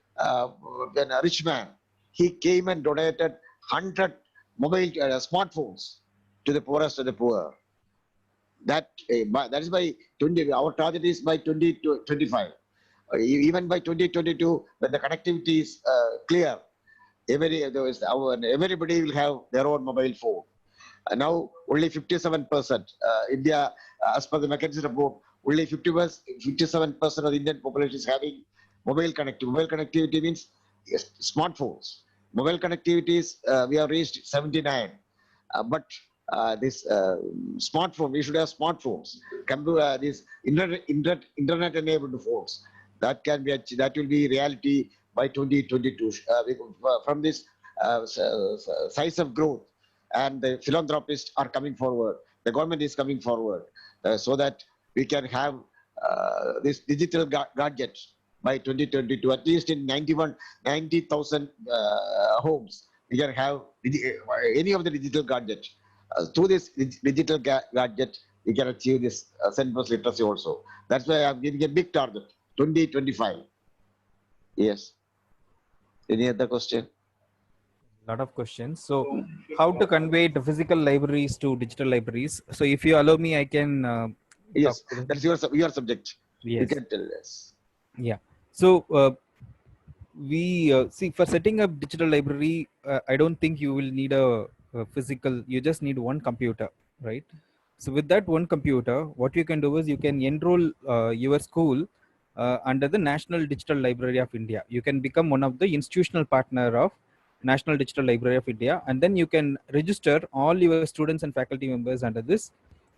then a rich man, he came and donated 100 mobile smartphones to the poorest of the poor. That is by 20. Our target is by 2025. Even by 2022, when the connectivity is clear, everybody will have their own mobile phone. Now only 57%. India, as per the McKinsey report, only 57% of the Indian population is having mobile connectivity. Mobile connectivity means yes, smartphones. Mobile connectivity is we have reached 79, but this smartphone, we should have smartphones. These internet enabled phones. That can be achieved, that will be reality by 2022. From this size of growth, and the philanthropists are coming forward, the government is coming forward, so that we can have this digital gadget by 2022. At least in 90,000 homes, we can have any of the digital gadget. Through this digital gadget, we can achieve this cent-plus literacy also. That's why I'm giving a big target, 2025. Yes. Any other question? Lot of questions. So, how to convey the physical libraries to digital libraries? So, if you allow me, I can talk Yes, to them. that's your subject. You Yes. can tell us. Yeah. So, we see for setting up digital library, I don't think you will need a physical. You just need one computer, right? So, with that one computer, what you can do is you can enroll your school under the National Digital Library of India. You can become one of the institutional partner of National Digital Library of India, and then you can register all your students and faculty members under this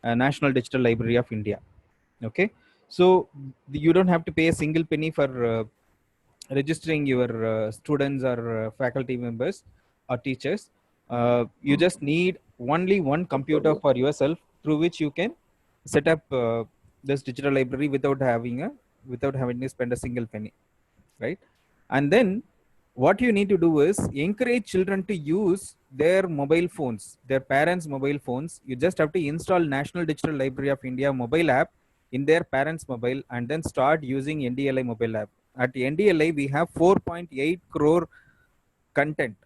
National Digital Library of India. Okay, so you don't have to pay a single penny for registering your students or faculty members or teachers. You just need only one computer for yourself through which you can set up this digital library without having to spend a single penny, right? And then what you need to do is encourage children to use their mobile phones, their parents' mobile phones. You just have to install National Digital Library of India mobile app in their parents' mobile and then start using NDLI mobile app. At NDLI, we have 4.8 crore content,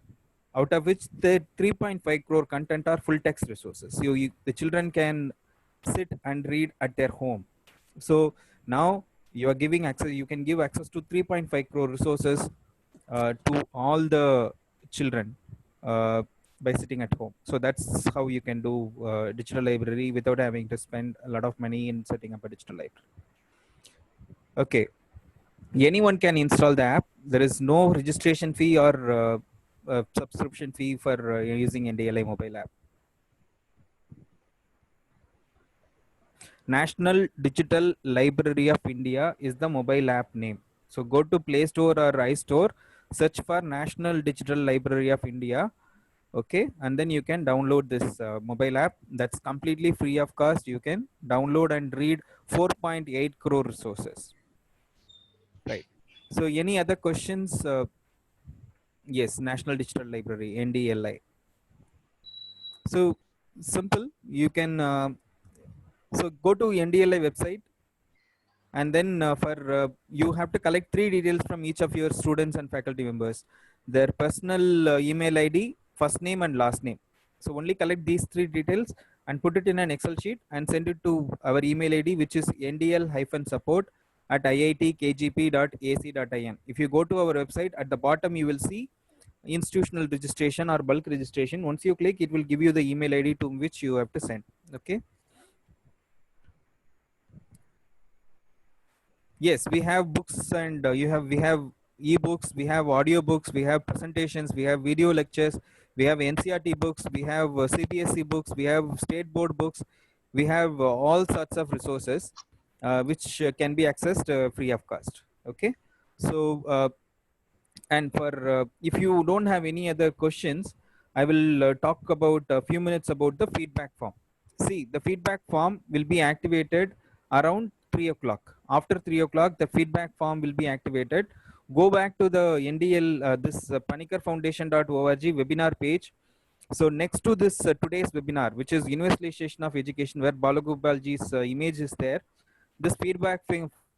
out of which the 3.5 crore content are full text resources. So the children can sit and read at their home. So now you are giving access, you can give access to 3.5 crore resources to all the children by sitting at home. So that's how you can do digital library without having to spend a lot of money in setting up a digital library. Okay, anyone can install the app. There is no registration fee or subscription fee for using NDLI mobile app. National Digital Library of India is the mobile app name. So go to Play Store or iStore, search for National Digital Library of India. Okay, and then you can download this mobile app. That's completely free of cost. You can download and read 4.8 crore resources. Right. So any other questions? Yes, National Digital Library, NDLI. So simple. You can so go to NDLI website, and then for you have to collect three details from each of your students and faculty members: their personal email ID, first name, and last name. So only collect these three details and put it in an Excel sheet and send it to our email ID, which is ndl-support@iitkgp.ac.in. If you go to our website, at the bottom you will see institutional registration or bulk registration. Once you click, it will give you the email ID to which you have to send. Okay. Yes, we have books, and we have ebooks, we have audio books, we have presentations, we have video lectures, we have NCRT books, we have CBSE books, we have state board books, we have all sorts of resources which can be accessed free of cost. Okay, so and for if you don't have any other questions, I will talk about a few minutes about the feedback form. See, the feedback form will be activated around 3 o'clock. After 3 o'clock, the feedback form will be activated. Go back to the NDL, this panikarfoundation.org webinar page. So next to this today's webinar, which is Universalization of Education, where Balagopalji's image is there, this feedback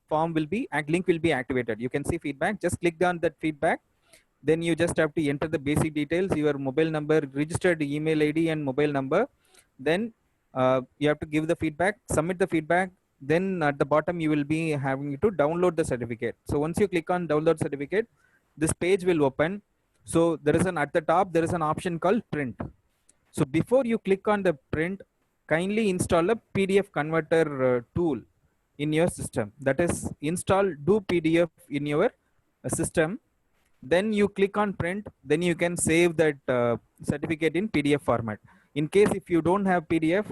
form will be, link will be activated. You can see feedback. Just click on that feedback. Then you just have to enter the basic details, your mobile number, registered email ID, and mobile number. Then you have to give the feedback, submit the feedback. Then at the bottom you will be having to download the certificate. So once you click on download certificate, this page will open. So there is at the top there is an option called print. So before you click on the print, kindly install a PDF converter tool in your system. That is, install do PDF in your system. Then you click on print. Then you can save that certificate in PDF format. In case if you don't have PDF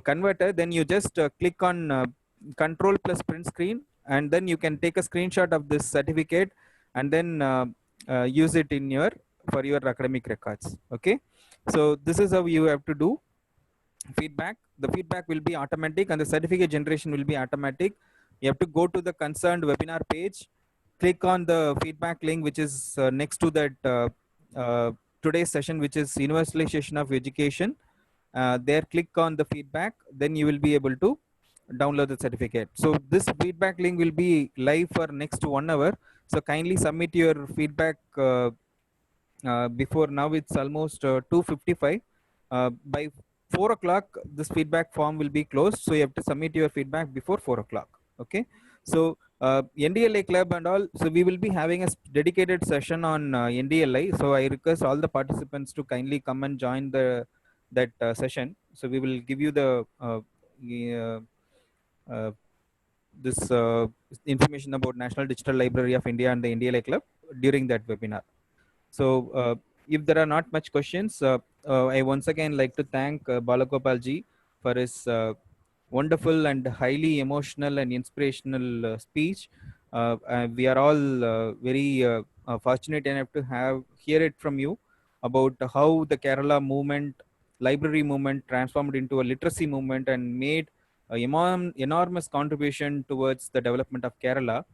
converter, then you just click on control plus print screen, and then you can take a screenshot of this certificate and then use it in your for your academic records. Okay, so this is how you have to do feedback. The feedback will be automatic and the certificate generation will be automatic. You have to go to the concerned webinar page, click on the feedback link which is next to that today's session, which is universalization of education. There click on the feedback, then you will be able to download the certificate. So this feedback link will be live for next 1 hour, so kindly submit your feedback before. Now it's almost 2:55. By 4 o'clock this feedback form will be closed, so you have to submit your feedback before 4 o'clock. Okay, so NDLA club and all, so we will be having a dedicated session on NDLI, so I request all the participants to kindly come and join the that session. So we will give you the uh, uh, this information about National Digital Library of India and the NDLA club during that webinar. So if there are not much questions, I once again like to thank Balagopal ji for his wonderful and highly emotional and inspirational speech. We are all very fortunate enough to have hear it from you about how the Kerala movement, library movement, transformed into a literacy movement and made a enormous contribution towards the development of Kerala,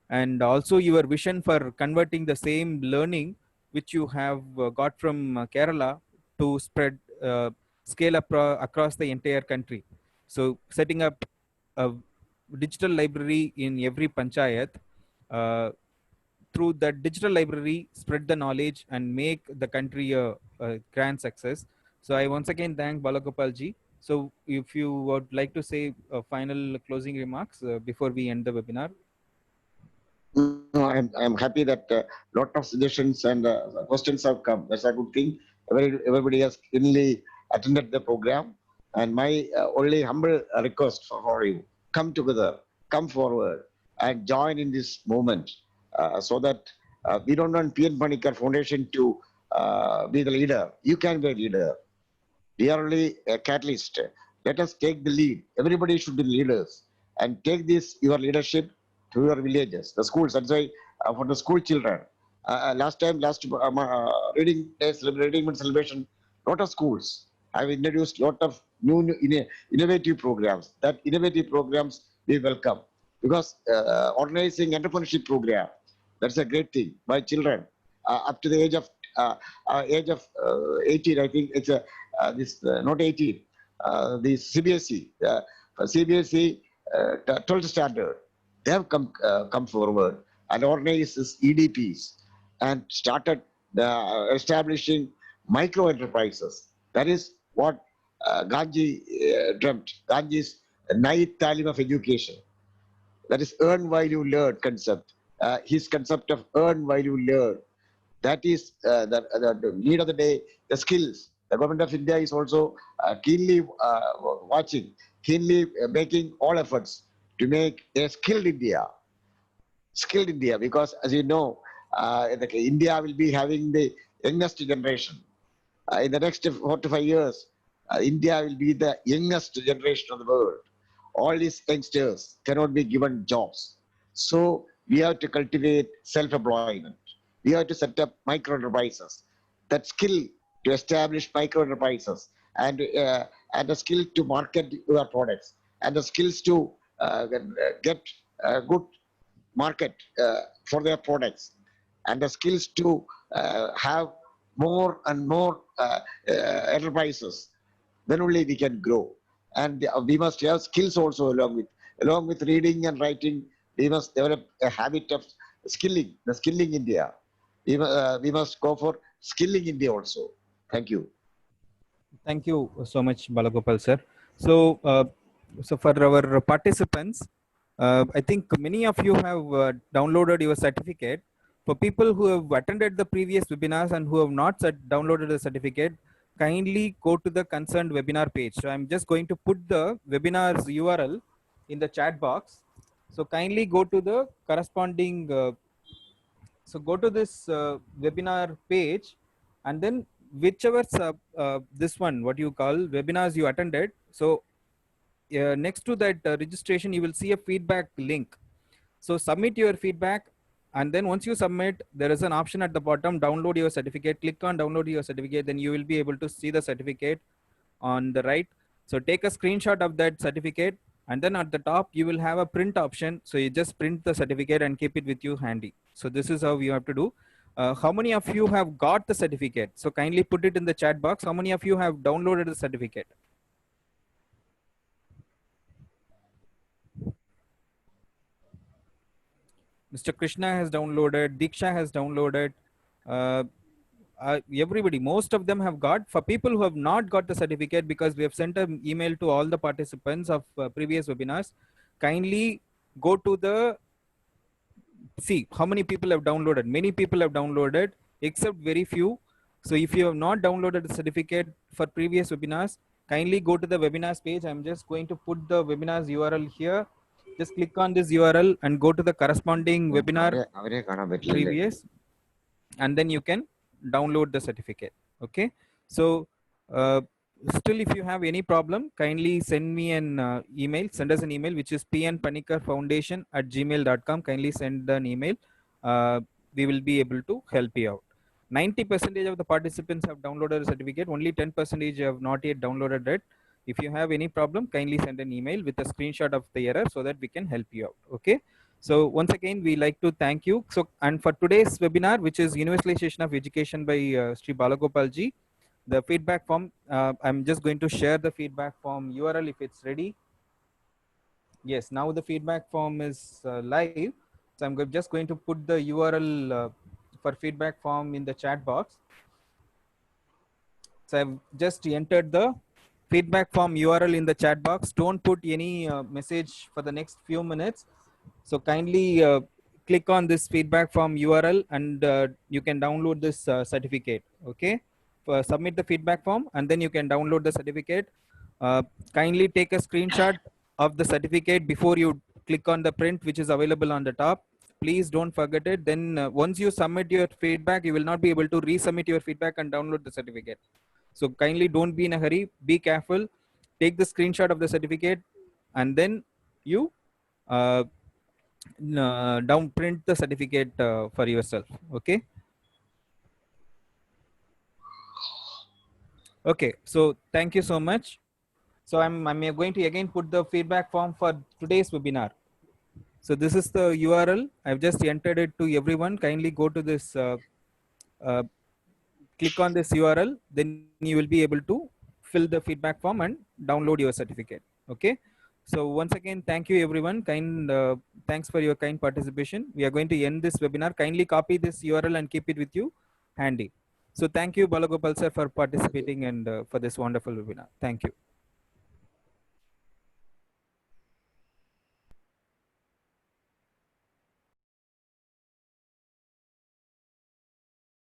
and also your vision for converting the same learning which you have got from Kerala to spread scale up across the entire country. So setting up a digital library in every panchayat, uh, through that digital library spread the knowledge and make the country a grand success. So I once again thank Balagopal ji. So if you would like to say final closing remarks before we end the webinar. No, I'm happy that lot of suggestions and questions have come. That's a good thing. Everybody has keenly attended the program. And my only humble request for you: come together, come forward, and join in this movement, so that we don't want PN Panikar Foundation to be the leader. You can be a leader. We are only a catalyst. Let us take the lead. Everybody should be leaders and take this your leadership to your villages, the schools. That's why for the school children. Reading day, reading month celebration, lot of schools have introduced lot of new innovative programs. That innovative programs we welcome, because organizing entrepreneurship program, that's a great thing by children up to the age of 18. I think it's a this not 18. The CBSE, CBSE 12th standard, they have come forward and organized this EDPs and started establishing micro enterprises. That is what Ganji dreamt. Ganji's ninth talim of education. That is earn while you learn concept. His concept of earn while you learn, that is the need of the day, the skills. The government of India is also keenly watching, keenly making all efforts to make a skilled India, because as you know, India will be having the youngest generation. In the next 4 to 5 years, India will be the youngest generation of the world. All these youngsters cannot be given jobs. So we have to cultivate self-employment. We have to set up micro enterprises. That skill to establish micro enterprises, and the skill to market your products, and the skills to get good market for their products, and the skills to have more and more enterprises, then only we can grow. And we must have skills also along with reading and writing. We must develop a habit of the skilling India. We must go for skilling India also. Thank you. Thank you so much, Balagopal sir. So, so for our participants, I think many of you have downloaded your certificate. For people who have attended the previous webinars and who have not downloaded the certificate, kindly go to the concerned webinar page. So I'm just going to put the webinar's URL in the chat box. So kindly go to the corresponding so go to this webinar page, and then whichever this one, what you call webinars you attended. So next to that registration, you will see a feedback link. So submit your feedback, and then once you submit, there is an option at the bottom, download your certificate. Click on download your certificate, then you will be able to see the certificate on the right. So take a screenshot of that certificate, and then at the top you will have a print option. So you just print the certificate and keep it with you handy. So this is how you have to do. How many of you have got the certificate? So kindly put it in the chat box. How many of you have downloaded the certificate? Mr. Krishna has downloaded, Diksha has downloaded, uh, everybody, most of them have got. For people who have not got the certificate, because we have sent an email to all the participants of previous webinars, kindly go to the, see how many people have downloaded. Many people have downloaded, except very few. So if you have not downloaded the certificate for previous webinars, kindly go to the webinars page. I'm just going to put the webinars URL here. Just click on this URL and go to the corresponding webinar previous, and then you can download the certificate. Okay. So still, if you have any problem, kindly send me an email. Send us an email, which is pnpanikarfoundation@gmail.com. Kindly send an email. We will be able to help you out. 90% of the participants have downloaded the certificate. Only 10% have not yet downloaded it. If you have any problem, kindly send an email with a screenshot of the error so that we can help you out. Okay. So once again, we like to thank you. So, and for today's webinar, which is Universalization of Education by Sri Balagopal ji, the feedback form, I'm just going to share the feedback form URL if it's ready. Yes, now the feedback form is live. So I'm just going to put the URL for feedback form in the chat box. So I've just entered the feedback form URL in the chat box. Don't put any message for the next few minutes. So kindly click on this feedback form URL, and you can download this certificate. Okay. Submit the feedback form, and then you can download the certificate. Kindly take a screenshot of the certificate before you click on the print, which is available on the top. Please don't forget it. Then once you submit your feedback, you will not be able to resubmit your feedback and download the certificate. So kindly don't be in a hurry. Be careful. Take the screenshot of the certificate, and then you down print the certificate for yourself. Okay. Okay. So thank you so much. So I'm going to again put the feedback form for today's webinar. So this is the URL. I've just entered it to everyone. Kindly go to this, click on this URL. Then you will be able to fill the feedback form and download your certificate. Okay. So once again, thank you everyone. Thanks for your kind participation. We are going to end this webinar. Kindly copy this URL and keep it with you handy. So thank you, Balagopal sir, for participating and for this wonderful webinar. Thank you.